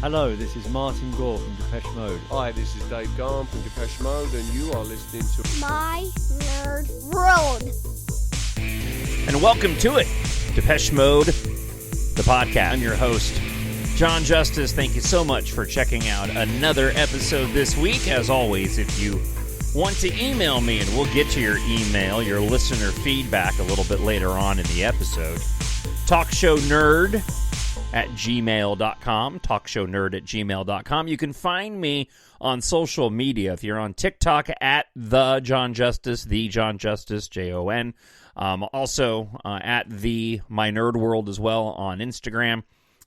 Hello, this is Martin Gore from Depeche Mode. Hi, this is Dave Gahan from Depeche Mode, and you are listening to My Nerd World. And welcome to it, Depeche Mode, the podcast. I'm your host, Jon Justice. Thank you so much for checking out another episode this week. As always, if you want to email me, and we'll get to your email, your listener feedback a little bit later on in the episode, TalkShowNerd at gmail.com, TalkShowNerd@gmail.com. You can find me on social media. If you're on TikTok, at the Jon Justice, Jon, also at the My Nerd World as well on Instagram,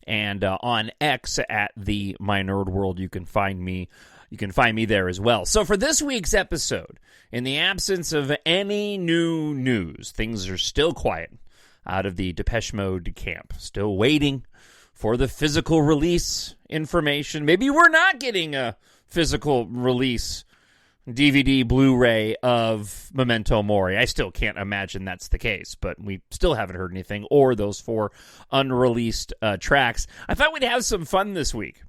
and on X at the My Nerd World. You can find me there as well. So for this week's episode, in the absence of any new news, things are still quiet out of the Depeche Mode camp. Still waiting for the physical release information. Maybe we're not getting a physical release DVD, Blu-ray of Memento Mori. I still can't imagine that's the case, but we still haven't heard anything, or those 4 unreleased tracks. I thought we'd have some fun this week,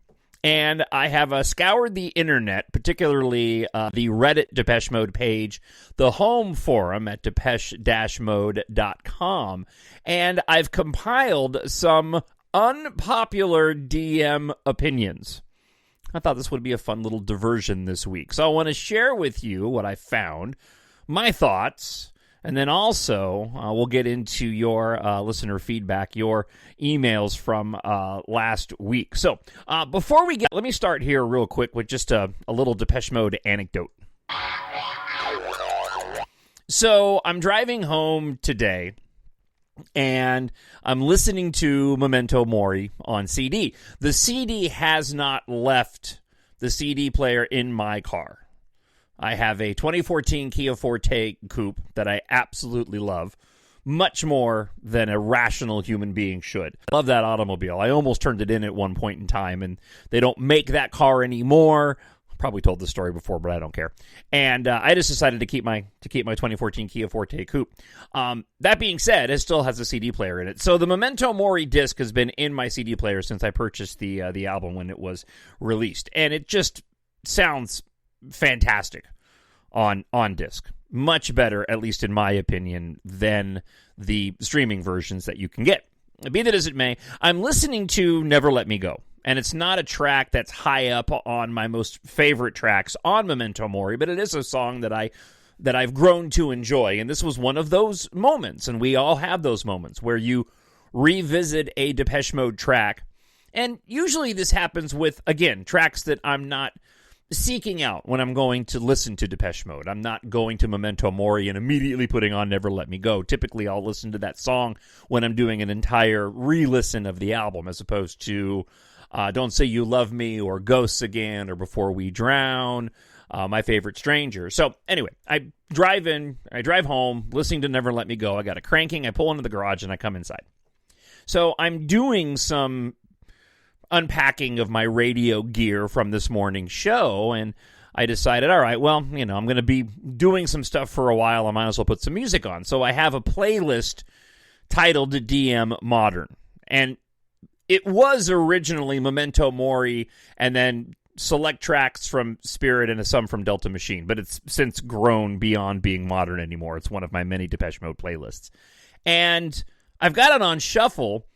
and I have scoured the internet, particularly the Reddit Depeche Mode page, the home forum at depeche-mode.com, and I've compiled some unpopular DM opinions. I thought this would be a fun little diversion this week. So I want to share with you what I found, my thoughts, and then also we'll get into your listener feedback, your emails from last week. So before we let me start here real quick with just a little Depeche Mode anecdote. So I'm driving home today, and I'm listening to Memento Mori on CD. The CD has not left the CD player in my car. I have a 2014 Kia Forte Coupe that I absolutely love, much more than a rational human being should. I love that automobile. I almost turned it in at one point in time, and they don't make that car anymore. Probably told this story before, but I don't care. And I just decided to keep my 2014 Kia Forte Coupe. That being said, it still has a CD player in it. So the Memento Mori disc has been in my CD player since I purchased the album when it was released, and it just sounds fantastic on disc. Much better, at least in my opinion, than the streaming versions that you can get. Be that as it may, I'm listening to Never Let Me Go. And it's not a track that's high up on my most favorite tracks on Memento Mori, but it is a song that I've grown to enjoy. And this was one of those moments, and we all have those moments where you revisit a Depeche Mode track. And usually this happens with, again, tracks that I'm not seeking out when I'm going to listen to Depeche Mode. I'm not going to Memento Mori and immediately putting on Never Let Me Go. Typically, I'll listen to that song when I'm doing an entire re-listen of the album, as opposed to Don't Say You Love Me, or Ghosts Again, or Before We Drown, My Favorite Stranger. So anyway, I drive home, listening to Never Let Me Go. I got it cranking, I pull into the garage, and I come inside. So I'm doing some unpacking of my radio gear from this morning's show, and I decided, all right, well, I'm going to be doing some stuff for a while. I might as well put some music on. So I have a playlist titled DM Modern, and it was originally Memento Mori and then select tracks from Spirit and some from Delta Machine, but it's since grown beyond being modern anymore. It's one of my many Depeche Mode playlists. And I've got it on shuffle,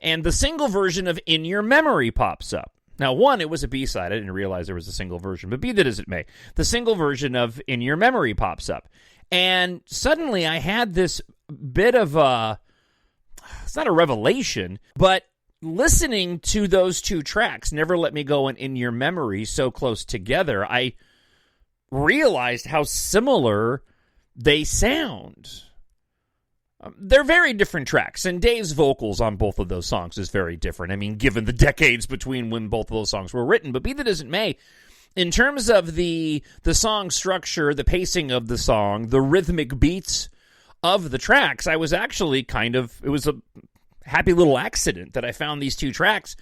and the single version of In Your Memory pops up. Now, one, it was a B-side. I didn't realize there was a single version, but be that as it may, the single version of In Your Memory pops up. And suddenly I had this bit of it's not a revelation, but listening to those two tracks, Never Let Me Go and In Your Memory, so close together, I realized how similar they sound. They're very different tracks, and Dave's vocals on both of those songs is very different. I mean, given the decades between when both of those songs were written, but be that as it may, in terms of the song structure, the pacing of the song, the rhythmic beats of the tracks, I was actually it was a happy little accident that I found these two tracks,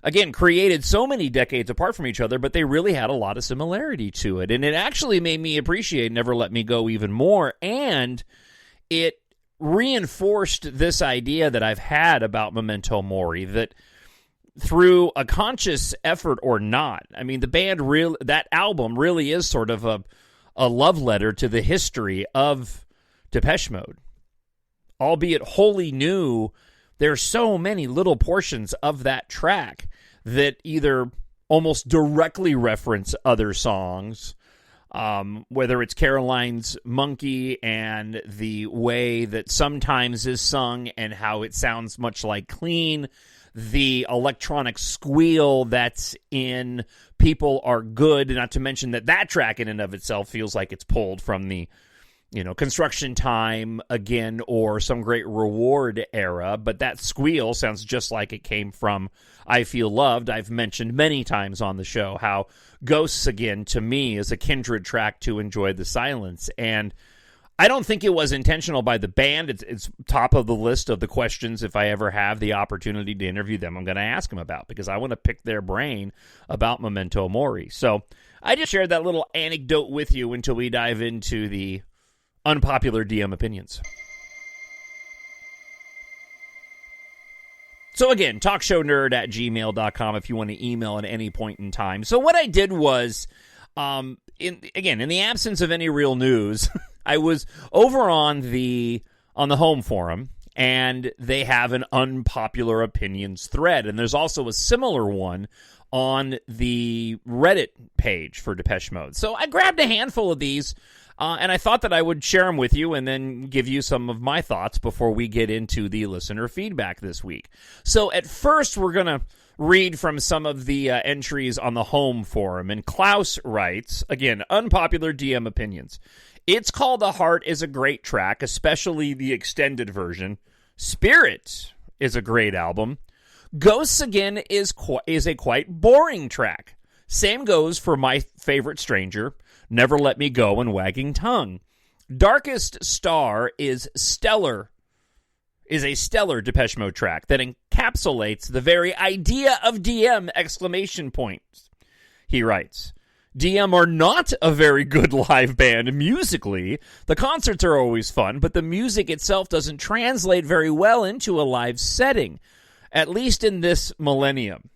again, created so many decades apart from each other, but they really had a lot of similarity to it, and it actually made me appreciate Never Let Me Go even more, and it reinforced this idea that I've had about Memento Mori, that through a conscious effort or not, I mean, the band that album really is sort of a love letter to the history of Depeche Mode. Albeit wholly new, there's so many little portions of that track that either almost directly reference other songs, whether it's Caroline's Monkey and the way that Sometimes is sung and how it sounds much like Clean, the electronic squeal that's in People Are Good, not to mention that track in and of itself feels like it's pulled from the Construction Time again or Some Great Reward era, but that squeal sounds just like it came from I Feel Loved. I've mentioned many times on the show how Ghosts Again, to me, is a kindred track to Enjoy the Silence, and I don't think it was intentional by the band. It's top of the list of the questions if I ever have the opportunity to interview them I'm going to ask them about, because I want to pick their brain about Memento Mori. So I just shared that little anecdote with you until we dive into the unpopular DM opinions. So again, TalkShowNerd@gmail.com if you want to email at any point in time. So what I did was, in the absence of any real news, I was over on the home forum, and they have an unpopular opinions thread, and there's also a similar one on the Reddit page for Depeche Mode. So I grabbed a handful of these, and I thought that I would share them with you and then give you some of my thoughts before we get into the listener feedback this week. So at first, we're going to read from some of the entries on the home forum. And Klaus writes, again, unpopular DM opinions. It's Called the Heart is a great track, especially the extended version. Spirit is a great album. Ghosts Again is a quite boring track. Same goes for My Favorite Stranger, Never Let Me Go, and Wagging Tongue. Darkest Star is a stellar Depeche Mode track that encapsulates the very idea of DM! Exclamation points. He writes, DM are not a very good live band musically. The concerts are always fun, but the music itself doesn't translate very well into a live setting, at least in this millennium.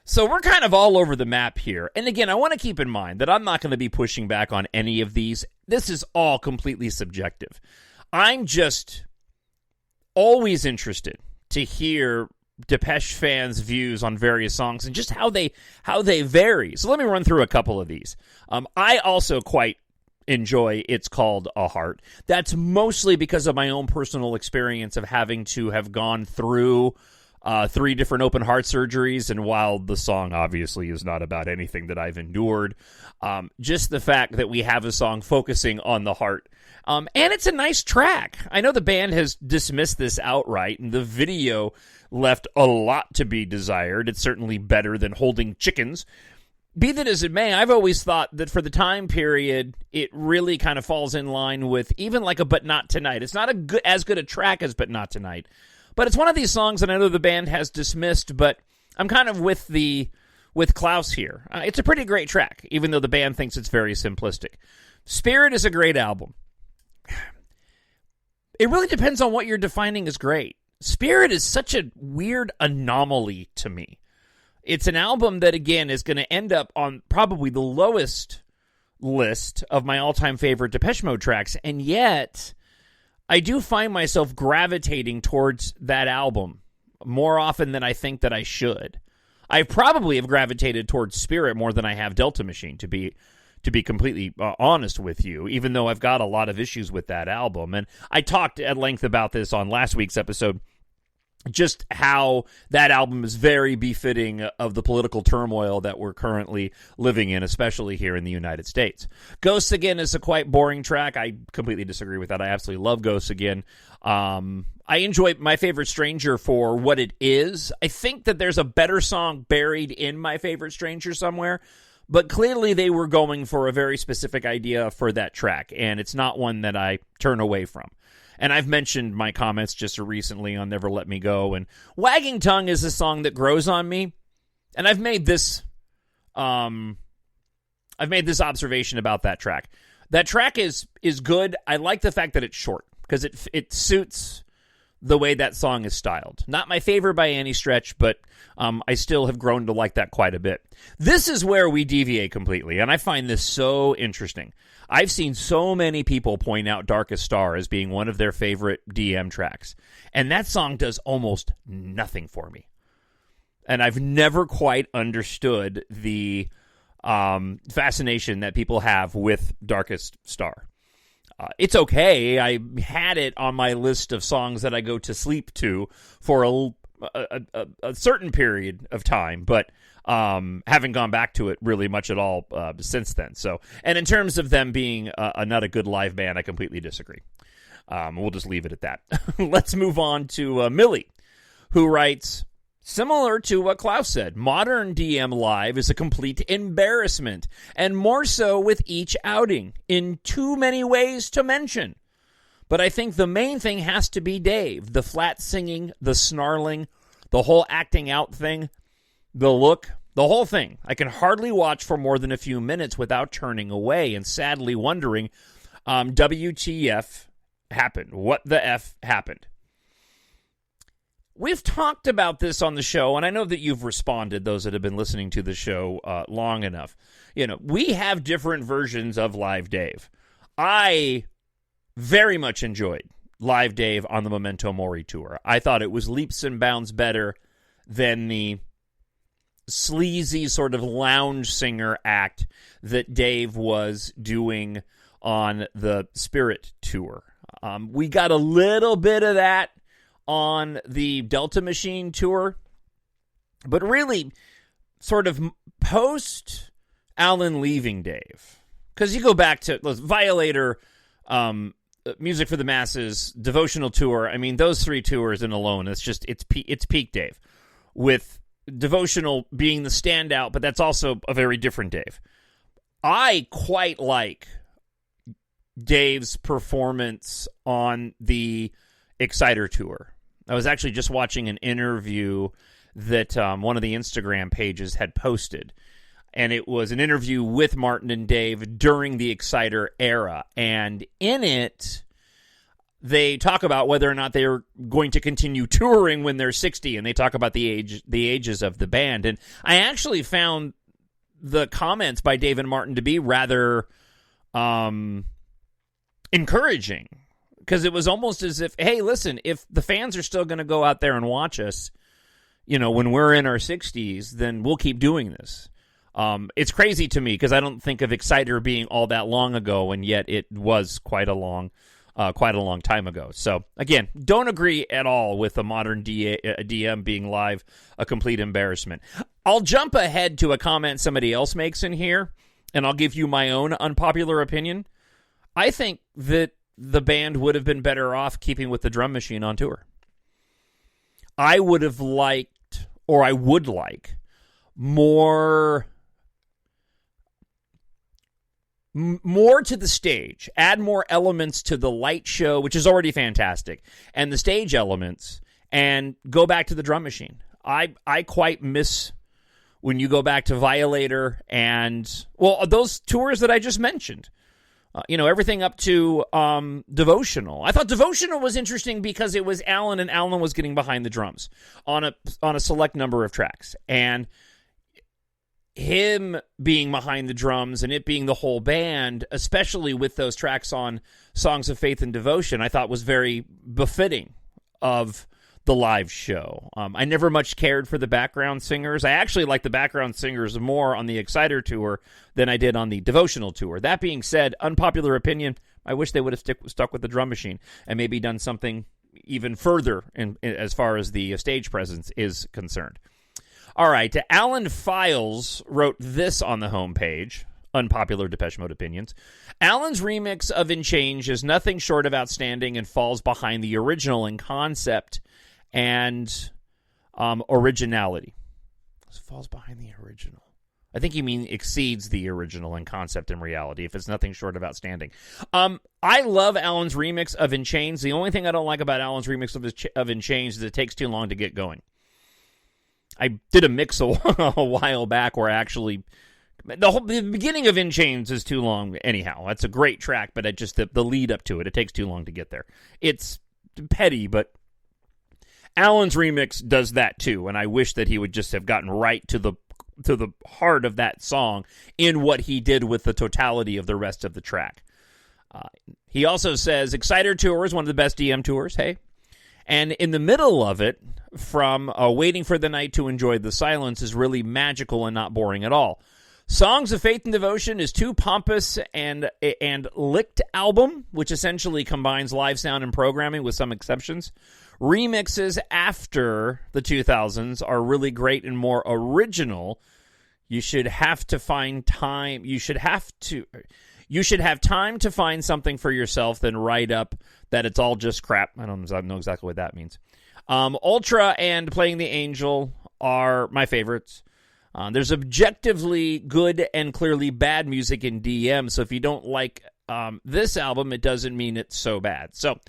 So we're kind of all over the map here. And again, I want to keep in mind that I'm not going to be pushing back on any of these. This is all completely subjective. I'm just always interested to hear Depeche fans' views on various songs and just how they vary. So let me run through a couple of these. I also quite enjoy It's Called a Heart. That's mostly because of my own personal experience of having to have gone through 3 different open heart surgeries, and while the song obviously is not about anything that I've endured, just the fact that we have a song focusing on the heart. And it's a nice track. I know the band has dismissed this outright, and the video left a lot to be desired. It's certainly better than Holding Chickens. Be that as it may, I've always thought that for the time period, it really kind of falls in line with even like a But Not Tonight. It's not as good a track as But Not Tonight, but it's one of these songs that I know the band has dismissed, but I'm kind of with Klaus here. It's a pretty great track, even though the band thinks it's very simplistic. Spirit is a great album. It really depends on what you're defining as great. Spirit is such a weird anomaly to me. It's an album that, again, is going to end up on probably the lowest list of my all-time favorite Depeche Mode tracks, and yet I do find myself gravitating towards that album more often than I think that I should. I probably have gravitated towards Spirit more than I have Delta Machine, to be completely honest with you, even though I've got a lot of issues with that album. And I talked at length about this on last week's episode, just how that album is very befitting of the political turmoil that we're currently living in, especially here in the United States. Ghosts Again is a quite boring track. I completely disagree with that. I absolutely love Ghosts Again. I enjoy My Favorite Stranger for what it is. I think that there's a better song buried in My Favorite Stranger somewhere, but clearly they were going for a very specific idea for that track, and it's not one that I turn away from. And I've mentioned my comments just recently on Never Let Me Go, and Wagging Tongue is a song that grows on me, and I've made this observation about that track. That track is good. I like the fact that it's short, because it suits the way that song is styled. Not my favorite by any stretch, but I still have grown to like that quite a bit. This is where we deviate completely, and I find this so interesting. I've seen so many people point out Darkest Star as being one of their favorite DM tracks, and that song does almost nothing for me. And I've never quite understood the fascination that people have with Darkest Star. It's okay. I had it on my list of songs that I go to sleep to for a certain period of time, but haven't gone back to it really much at all since then. So, and in terms of them being not a good live band, I completely disagree. We'll just leave it at that. Let's move on to Millie, who writes, similar to what Klaus said, modern DM Live is a complete embarrassment, and more so with each outing, in too many ways to mention. But I think the main thing has to be Dave. The flat singing, the snarling, the whole acting out thing, the look, the whole thing. I can hardly watch for more than a few minutes without turning away and sadly wondering, WTF happened? What the F happened? We've talked about this on the show, and I know that you've responded, those that have been listening to the show long enough. You know, we have different versions of Live Dave. I very much enjoyed Live Dave on the Memento Mori tour. I thought it was leaps and bounds better than the sleazy sort of lounge singer act that Dave was doing on the Spirit tour. We got a little bit of that on the Delta Machine tour, but really sort of post Alan leaving Dave. Because you go back to Violator, Music for the Masses, Devotional Tour. I mean, those three tours in alone, it's peak Dave. With Devotional being the standout, but that's also a very different Dave. I quite like Dave's performance on the Exciter tour. I was actually just watching an interview that one of the Instagram pages had posted, and it was an interview with Martin and Dave during the Exciter era, and in it, they talk about whether or not they're going to continue touring when they're 60, and they talk about the ages of the band, and I actually found the comments by Dave and Martin to be rather encouraging. Because it was almost as if, hey, listen, if the fans are still going to go out there and watch us, you know, when we're in our 60s, then we'll keep doing this. It's crazy to me because I don't think of Exciter being all that long ago, and yet it was quite a long time ago. So, again, don't agree at all with a modern DM being live a complete embarrassment. I'll jump ahead to a comment somebody else makes in here, and I'll give you my own unpopular opinion. I think that the band would have been better off keeping with the drum machine on tour. I would have liked, or I would like, more to the stage. Add more elements to the light show, which is already fantastic, and the stage elements, and go back to the drum machine. I quite miss when you go back to Violator and, well, those tours that I just mentioned. Everything up to Devotional. I thought Devotional was interesting because it was Alan, and Alan was getting behind the drums on a select number of tracks. And him being behind the drums and it being the whole band, especially with those tracks on Songs of Faith and Devotion, I thought was very befitting of the live show. I never much cared for the background singers. I actually like the background singers more on the Exciter tour than I did on the Devotional tour. That being said, unpopular opinion, I wish they would have stuck with the drum machine and maybe done something even further as far as the stage presence is concerned. All right, Alan Files wrote this on the homepage, unpopular Depeche Mode opinions. Alan's remix of In Change is nothing short of outstanding and falls behind the original in concept and originality. Falls behind the original. I think you mean exceeds the original in concept and reality, if it's nothing short of outstanding. I love Alan's remix of In Chains. The only thing I don't like about Alan's remix of In Chains is it takes too long to get going. I did a mix a while back where actually the beginning of In Chains is too long anyhow. That's a great track, but the lead up to it takes too long to get there. It's petty, but Alan's remix does that too, and I wish that he would just have gotten right to the heart of that song in what he did with the totality of the rest of the track. He also says, Exciter Tour is one of the best DM tours, hey. And in the middle of it, from Waiting for the Night to Enjoy the Silence is really magical and not boring at all. Songs of Faith and Devotion is too pompous and licked album, which essentially combines live sound and programming with some exceptions. Remixes after the 2000s are really great and more original. You should have time to find something for yourself than write up that it's all just crap. I don't know exactly what that means. Ultra and Playing the Angel are my favorites. There's objectively good and clearly bad music in DM, so if you don't like this album, it doesn't mean it's so bad. So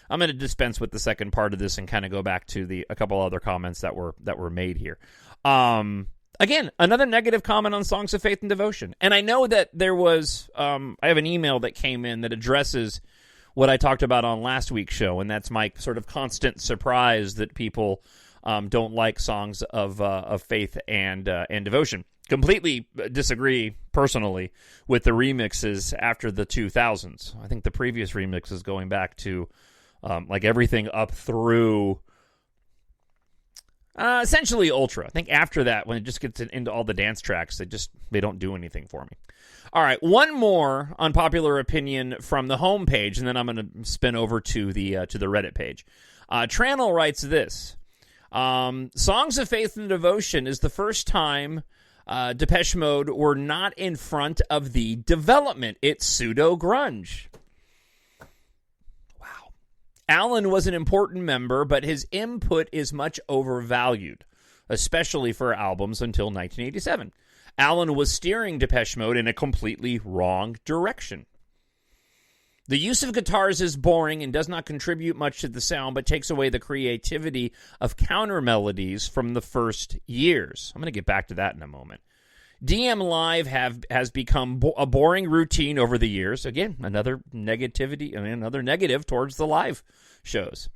I'm going to dispense with the second part of this and kind of go back to a couple other comments that were made here. Again, another negative comment on Songs of Faith and Devotion. And I know that there was, I have an email that came in that addresses what I talked about on last week's show, and that's my sort of constant surprise that people don't like songs of faith and devotion. Completely disagree, personally, with the remixes after the 2000s. I think the previous remixes going back to like everything up through essentially Ultra. I think after that, when it just gets into all the dance tracks, they don't do anything for me. All right, one more unpopular opinion from the homepage, and then I'm going to spin over to the Reddit page. Tranel writes this: Songs of Faith and Devotion is the first time Depeche Mode were not in front of the development. It's pseudo grunge. Alan was an important member, but his input is much overvalued, especially for albums until 1987. Alan was steering Depeche Mode in a completely wrong direction. The use of guitars is boring and does not contribute much to the sound, but takes away the creativity of counter melodies from the first years. I'm going to get back to that in a moment. DM Live has become a boring routine over the years. Again, another negative towards the live shows.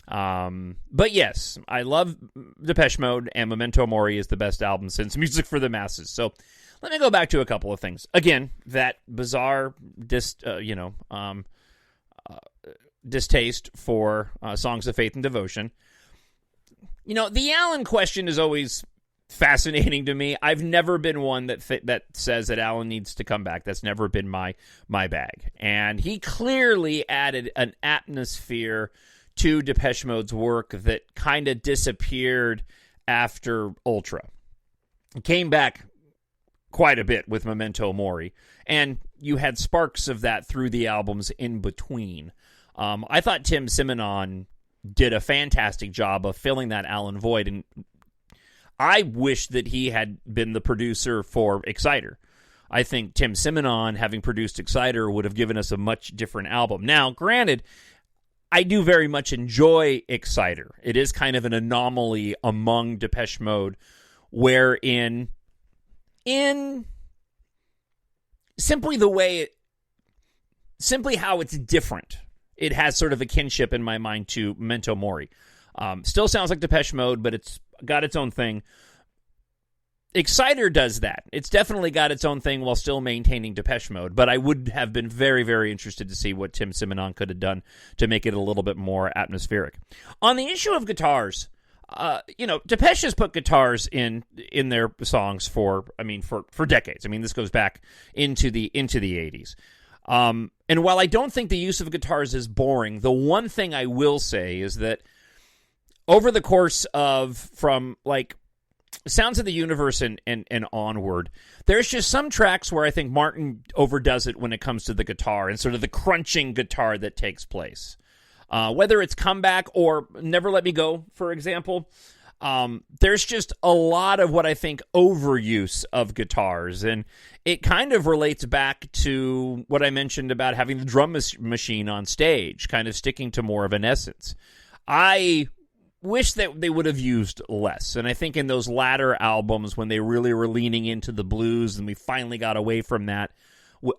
But yes, I love Depeche Mode, and Memento Mori is the best album since Music for the Masses. So let me go back to a couple of things. Again, that bizarre distaste for Songs of Faith and Devotion. The Alan question is always fascinating to me. I've never been one that says that Alan needs to come back. That's never been my bag. And he clearly added an atmosphere to Depeche Mode's work that kind of disappeared after Ultra. It came back quite a bit with Memento Mori, and you had sparks of that through the albums in between. I thought Tim Simonon did a fantastic job of filling that Alan void, and I wish that he had been the producer for Exciter. I think Tim Simonon, having produced Exciter, would have given us a much different album. Now, granted, I do very much enjoy Exciter. It is kind of an anomaly among Depeche Mode, wherein simply how it's different, it has sort of a kinship in my mind to Memento Mori. Still sounds like Depeche Mode, but it's got its own thing. Exciter does that. It's definitely got its own thing while still maintaining Depeche Mode, but I would have been very, very interested to see what Tim Simonon could have done to make it a little bit more atmospheric. On the issue of guitars, Depeche has put guitars in their songs for decades. I mean, this goes back into the 80s. And while I don't think the use of guitars is boring, the one thing I will say is that over the course of from like Sounds of the Universe and onward, there's just some tracks where I think Martin overdoes it when it comes to the guitar and sort of the crunching guitar that takes place. Whether it's Comeback or Never Let Me Go, for example, there's just a lot of what I think overuse of guitars, and it kind of relates back to what I mentioned about having the drum machine on stage, kind of sticking to more of an essence. I wish that they would have used less, and I think in those latter albums when they really were leaning into the blues and we finally got away from that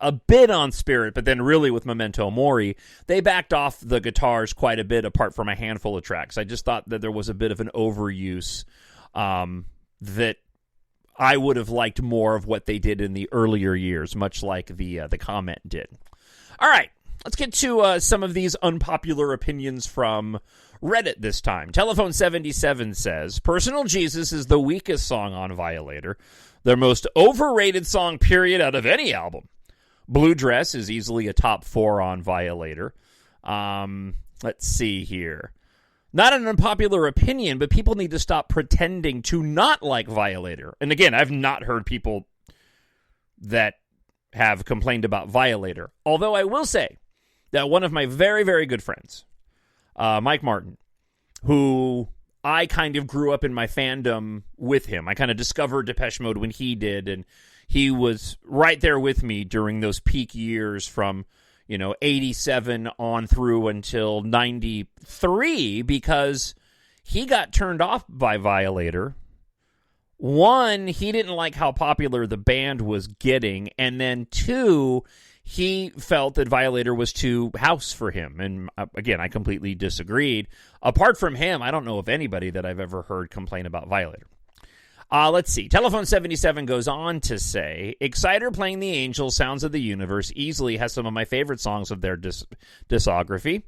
a bit on Spirit, but then really with Memento Mori, they backed off the guitars quite a bit apart from a handful of tracks. I just thought that there was a bit of an overuse that I would have liked more of what they did in the earlier years, much like the comment did. All right, let's get to some of these unpopular opinions from Reddit this time. Telephone77 says, Personal Jesus is the weakest song on Violator. Their most overrated song, period, out of any album. Blue Dress is easily a top 4 on Violator. Let's see here. Not an unpopular opinion, but people need to stop pretending to not like Violator. And again, I've not heard people that have complained about Violator. Although I will say that one of my very, very good friends, Mike Martin, who I kind of grew up in my fandom with him. I kind of discovered Depeche Mode when he did, and he was right there with me during those peak years from 87 on through until 93, because he got turned off by Violator. One, he didn't like how popular the band was getting, and then two, he felt that Violator was too house for him. And again, I completely disagreed. Apart from him, I don't know of anybody that I've ever heard complain about Violator. Let's see. Telephone 77 goes on to say, Exciter playing the Angels, Sounds of the Universe easily has some of my favorite songs of their discography.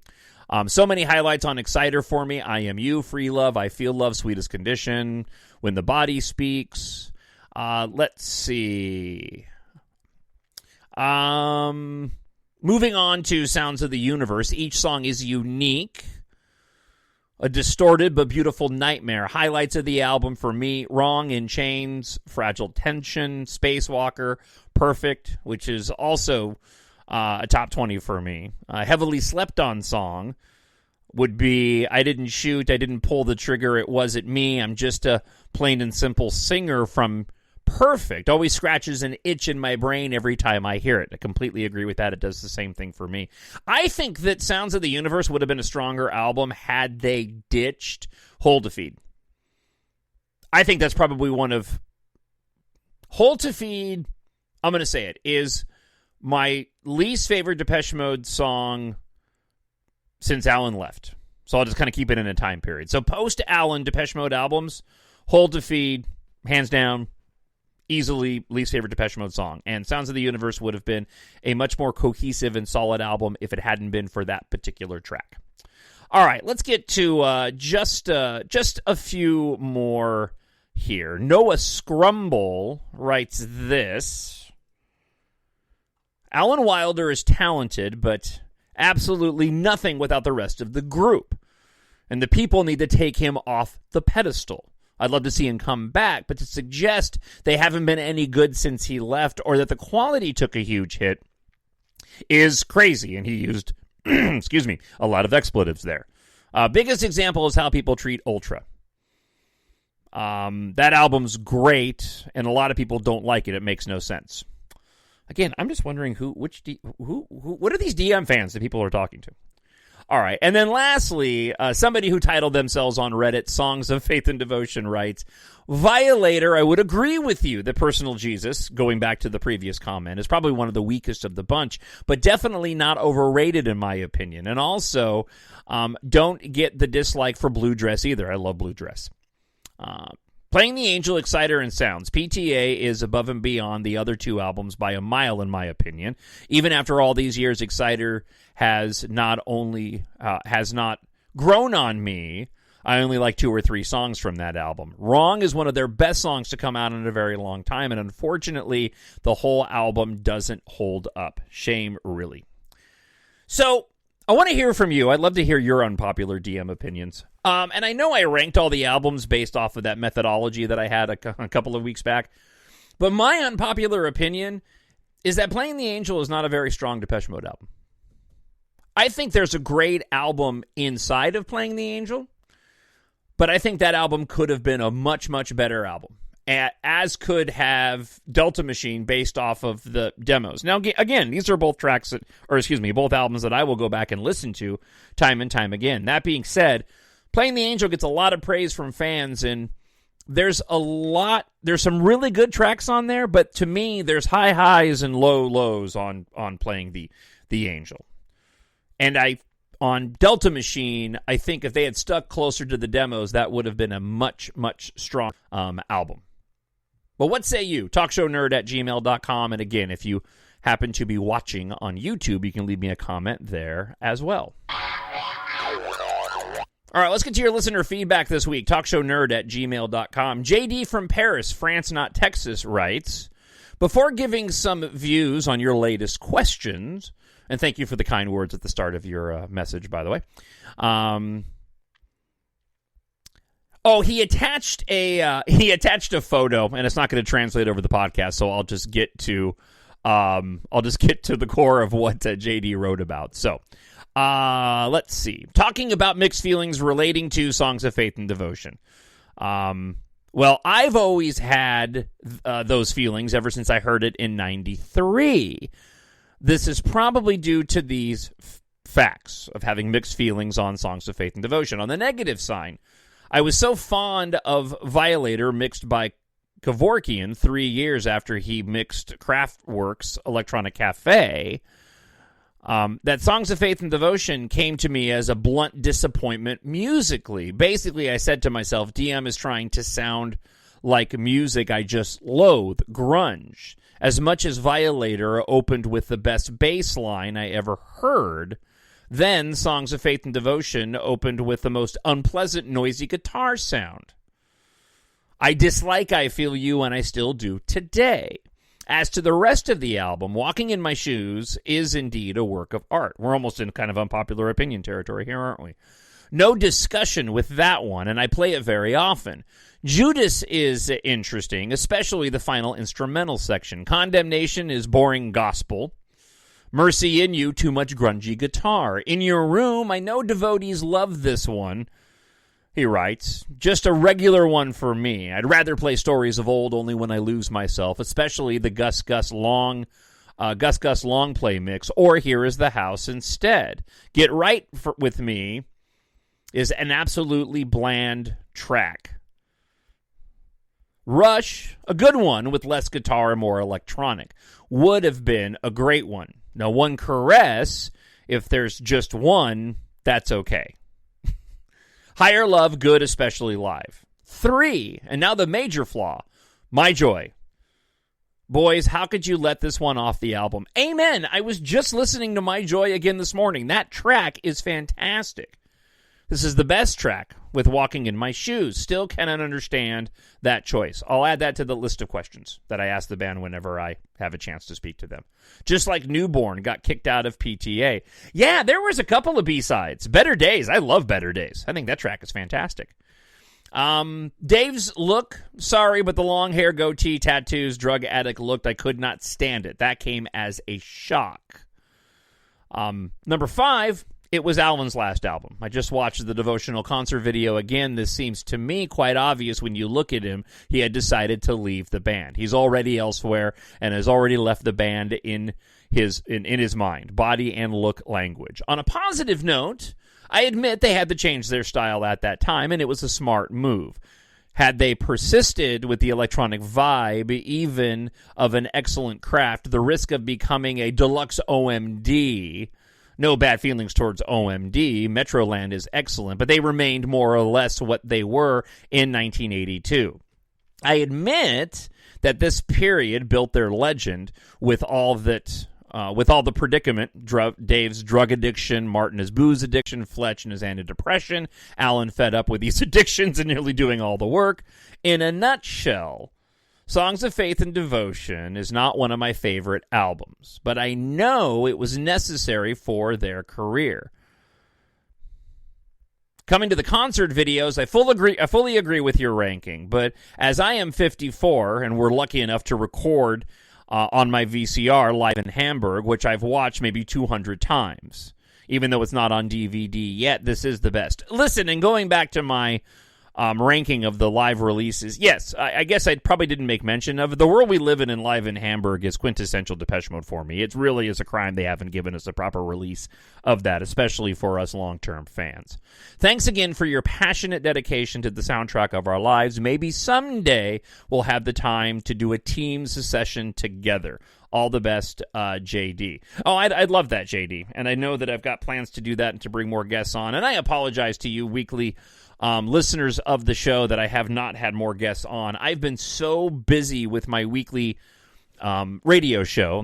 So many highlights on Exciter for me. I Am You, Free Love, I Feel Love, Sweetest Condition, When the Body Speaks. Let's see. Moving on to Sounds of the Universe. Each song is unique. A distorted but beautiful nightmare. Highlights of the album for me: Wrong, In Chains, Fragile Tension, Spacewalker, Perfect, which is also a top 20 for me. Heavily slept on song would be I Didn't Shoot, I Didn't Pull the Trigger, It Wasn't Me, I'm Just a Plain and Simple Singer from Perfect. Always scratches an itch in my brain every time I hear it. I completely agree with that. It does the same thing for me. I think that Sounds of the Universe would have been a stronger album had they ditched Hold to Feed. I think that's probably one of... Hold to Feed, I'm going to say it, is my least favorite Depeche Mode song since Alan left. So I'll just kind of keep it in a time period. So post-Alan Depeche Mode albums, Hold to Feed, hands down, easily least favorite Depeche Mode song. And Sounds of the Universe would have been a much more cohesive and solid album if it hadn't been for that particular track. All right, let's get to just a few more here. Noah Scrumble writes this. Alan Wilder is talented, but absolutely nothing without the rest of the group. And the people need to take him off the pedestal. I'd love to see him come back, but to suggest they haven't been any good since he left or that the quality took a huge hit is crazy. And he used, excuse me, a lot of expletives there. Biggest example is how people treat Ultra. That album's great, and a lot of people don't like it. It makes no sense. Again, I'm just wondering what are these DM fans that people are talking to? All right, and then lastly, somebody who titled themselves on Reddit Songs of Faith and Devotion writes, Violator, I would agree with you that Personal Jesus, going back to the previous comment, is probably one of the weakest of the bunch, but definitely not overrated in my opinion. And also, don't get the dislike for Blue Dress either. I love Blue Dress. Playing the Angel, Exciter, and Sounds. PTA is above and beyond the other two albums by a mile, in my opinion. Even after all these years, Exciter has not grown on me. I only like 2 or 3 songs from that album. Wrong is one of their best songs to come out in a very long time, and unfortunately, the whole album doesn't hold up. Shame, really. So, I want to hear from you. I'd love to hear your unpopular DM opinions. And I know I ranked all the albums based off of that methodology that I had a couple of weeks back. But my unpopular opinion is that Playing the Angel is not a very strong Depeche Mode album. I think there's a great album inside of Playing the Angel, but I think that album could have been a much, much better album, as could have Delta Machine based off of the demos. Now, again, these are both both albums that I will go back and listen to time and time again. That being said, Playing the Angel gets a lot of praise from fans, and there's a lot there's some really good tracks on there, but to me, there's high highs and low lows on playing the Angel. And on Delta Machine, I think if they had stuck closer to the demos, that would have been a much, much stronger album. But what say you? TalkShowNerd@gmail.com. And again, if you happen to be watching on YouTube, you can leave me a comment there as well. All right, let's get to your listener feedback this week. TalkShowNerd@gmail.com. JD from Paris, France, not Texas, writes, before giving some views on your latest questions, and thank you for the kind words at the start of your message, by the way. He attached a photo, and it's not going to translate over the podcast, so I'll just get to the core of what JD wrote about. So, let's see. Talking about mixed feelings relating to Songs of Faith and Devotion. Well, I've always had those feelings ever since I heard it in 93. This is probably due to these facts of having mixed feelings on Songs of Faith and Devotion. On the negative side, I was so fond of Violator mixed by Kevorkian 3 years after he mixed Kraftwerk's Electronic Cafe, that Songs of Faith and Devotion came to me as a blunt disappointment musically. Basically, I said to myself, DM is trying to sound like music I just loathe, grunge. As much as Violator opened with the best bass line I ever heard, then Songs of Faith and Devotion opened with the most unpleasant, noisy guitar sound. I dislike I Feel You, and I still do today. As to the rest of the album, Walking in My Shoes is indeed a work of art. We're almost in kind of unpopular opinion territory here, aren't we? No discussion with that one, and I play it very often. Judas is interesting, especially the final instrumental section. Condemnation is boring gospel. Mercy in You, too much grungy guitar. In Your Room, I know devotees love this one. He writes, just a regular one for me. I'd rather play Stories of Old only when I lose myself, especially the Gus Gus long play mix, or Here Is the House instead. Get Right with Me is an absolutely bland track. Rush, a good one with less guitar and more electronic, would have been a great one. Now, One Caress, if there's just one, that's okay. Higher Love, good, especially live. 3, and now the major flaw, My Joy. Boys, how could you let this one off the album? Amen. I was just listening to My Joy again this morning. That track is fantastic. This is the best track with Walking in My Shoes. Still cannot understand that choice. I'll add that to the list of questions that I ask the band whenever I have a chance to speak to them. Just like Newborn got kicked out of PTA. Yeah, there was a couple of B-sides. Better Days. I love Better Days. I think that track is fantastic. Dave's look, sorry, but the long hair, goatee, tattoos, drug addict looked, I could not stand it. That came as a shock. Number 5, it was Alvin's last album. I just watched the devotional concert video again. This seems to me quite obvious when you look at him. He had decided to leave the band. He's already elsewhere and has already left the band in his mind, body and look language. On a positive note, I admit they had to change their style at that time, and it was a smart move. Had they persisted with the electronic vibe, even of an excellent craft, the risk of becoming a deluxe OMD. No bad feelings towards OMD. Metroland is excellent, but they remained more or less what they were in 1982. I admit that this period built their legend with all the predicament, Dave's drug addiction, Martin his booze addiction, Fletch and his antidepressant, Alan fed up with these addictions and nearly doing all the work. In a nutshell, Songs of Faith and Devotion is not one of my favorite albums, but I know it was necessary for their career. Coming to the concert videos, I fully agree with your ranking, but as I am 54 and we're lucky enough to record on my VCR live in Hamburg, which I've watched maybe 200 times, even though it's not on DVD yet, this is the best. Listen, and going back to my ranking of the live releases, yes, I guess I probably didn't make mention of it. The World We Live in Live in Hamburg is quintessential Depeche Mode for me. It really is a crime they haven't given us a proper release of that, especially for us long-term fans. Thanks again for your passionate dedication to the soundtrack of our lives. Maybe someday we'll have the time to do a Teams session together. All the best, JD. Oh, I'd love that, JD. And I know that I've got plans to do that and to bring more guests on. And I apologize to you, weekly listeners of the show, that I have not had more guests on. I've been so busy with my weekly radio show,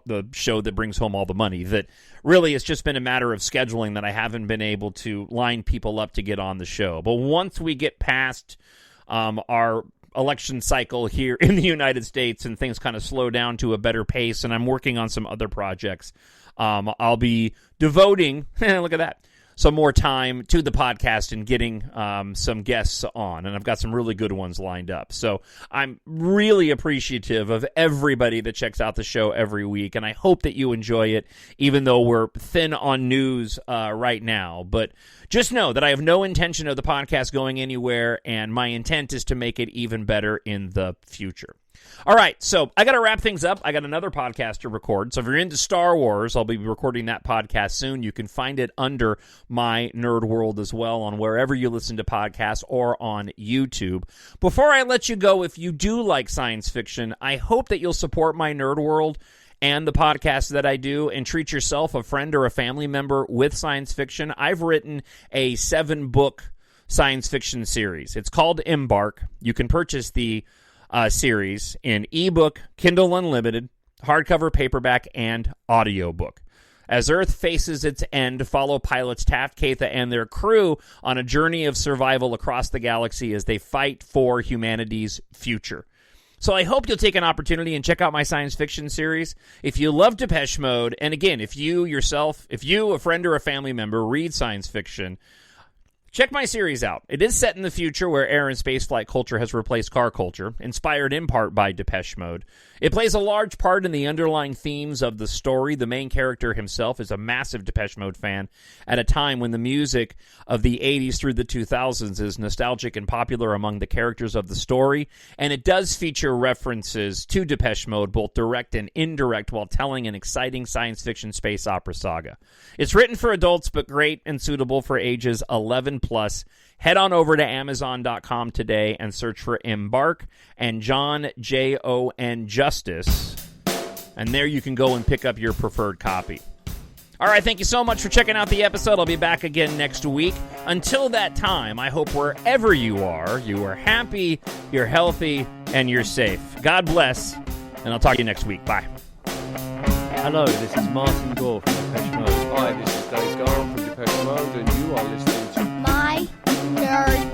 the show that brings home all the money, that really it's just been a matter of scheduling that I haven't been able to line people up to get on the show. But once we get past our election cycle here in the United States and things kind of slow down to a better pace, and I'm working on some other projects, I'll be devoting, look at that, some more time to the podcast and getting some guests on, and I've got some really good ones lined up. So I'm really appreciative of everybody that checks out the show every week, and I hope that you enjoy it, even though we're thin on news right now. But just know that I have no intention of the podcast going anywhere, and my intent is to make it even better in the future. All right, so I got to wrap things up. I got another podcast to record. So if you're into Star Wars, I'll be recording that podcast soon. You can find it under my Nerd World as well on wherever you listen to podcasts or on YouTube. Before I let you go, if you do like science fiction, I hope that you'll support my Nerd World and the podcast that I do, and treat yourself, a friend, or a family member with science fiction. I've written a 7-book science fiction series. It's called EMBARK. You can purchase the series in ebook, Kindle Unlimited, hardcover, paperback, and audiobook. As Earth faces its end, follow pilots Taft, Katha, and their crew on a journey of survival across the galaxy as they fight for humanity's future. So I hope you'll take an opportunity and check out my science fiction series. If you love Depeche Mode, and again, if you, a friend or a family member, read science fiction, check my series out. It is set in the future where air and spaceflight culture has replaced car culture, inspired in part by Depeche Mode. It plays a large part in the underlying themes of the story. The main character himself is a massive Depeche Mode fan at a time when the music of the 80s through the 2000s is nostalgic and popular among the characters of the story, and it does feature references to Depeche Mode, both direct and indirect, while telling an exciting science fiction space opera saga. It's written for adults, but great and suitable for ages 11 plus. Head on over to Amazon.com today and search for EMBARK and Jon, Jon Justice, and there you can go and pick up your preferred copy. All right, thank you so much for checking out the episode. I'll be back again next week. Until that time, I hope wherever you are happy, you're healthy, and you're safe. God bless, and I'll talk to you next week. Bye. Hello, this is Martin Gore from Depeche Mode. Hi, this is Gahan from Depeche Mode, and you are listening to My Nerd